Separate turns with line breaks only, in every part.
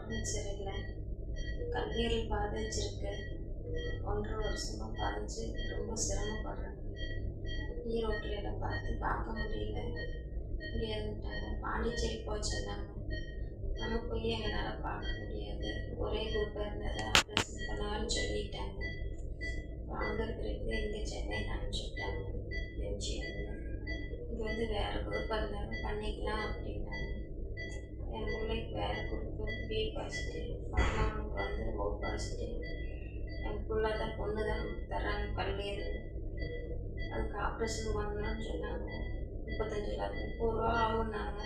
உடம்பு சரியில்லை. கல்லீரல் பாதிச்சிருக்கு. 1.5 வருஷமா பாதிச்சு ரொம்ப சிரமப்படுறேன். ஈரோட்டில் எல்லாம் பார்க்க முடியாதுன்ட்டாங்க. பாண்டிச்சேரி போக சொன்னாங்க. நம்ம போய் எங்களால் பார்க்க முடியாது. ஒரே குரூப்பாக இருந்ததை ஆப்ரேஷன் பண்ணாலும் சொல்லிட்டாங்க. அங்கே இருக்கிறது இங்கே சென்னையில் அனுப்பிச்சுட்டாங்க. எம்ஜிஆர் இங்கே வந்து வேறு குரூப்பாக இருந்தாலும் பண்ணிக்கலாம் அப்படின்னாங்க. என் பிள்ளைக்கு வேறு குரூப்பு பி பாசிட்டிவ், அம்மாவுக்கு வந்து ஓ பாசிட்டிவ். என் பிள்ளை தான் பொண்ணு தான் தராங்க கல்லீரல். அதுக்கு ஆப்ரேஷன் பண்ணணும்னு சொன்னாங்க. 30 ரூபா ஆகுனாங்க.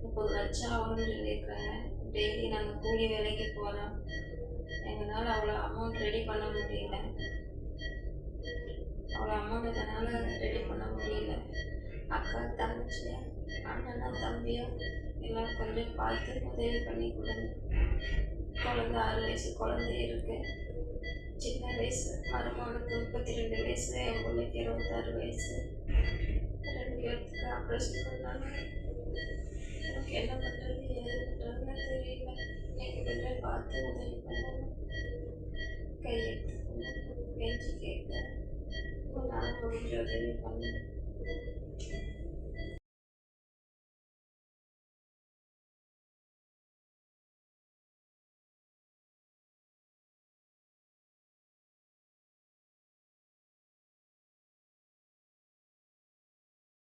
30 லட்சம் ஆகும்னு சொல்லியிருக்காங்க. டெய்லி நாங்கள் கூலி வேலைக்கு போகிறோம். எங்களால் அவ்வளோ அமௌண்ட் ரெடி பண்ண முடியல. அவ்வளோ அமௌண்ட் இதனால் ரெடி பண்ண முடியல. அக்கா தங்கச்சி அண்ணனா தம்பியோ எல்லாம் கொஞ்சம் பார்த்து உதவி பண்ணி கொடுங்க. குழந்தை 6 வயசு குழந்தை இருக்கு. சின்ன வயசு மருமகனுக்கு 32 வயசு, என் பிள்ளைக்கு 26 வயசு. 2 பேர்த்துக்கு ஆப்ரேஷன் பண்ணாங்க. எனக்கு என்ன பண்ணுறது ஏது பண்ணுறதுன்னு தெரியல. நீங்கள் கொஞ்சம் பார்த்து உதவி பண்ணணும். கையெழுத்து கெஞ்சி கேட்க உங்களால் முடிஞ்ச உதவி பண்ணுங்க.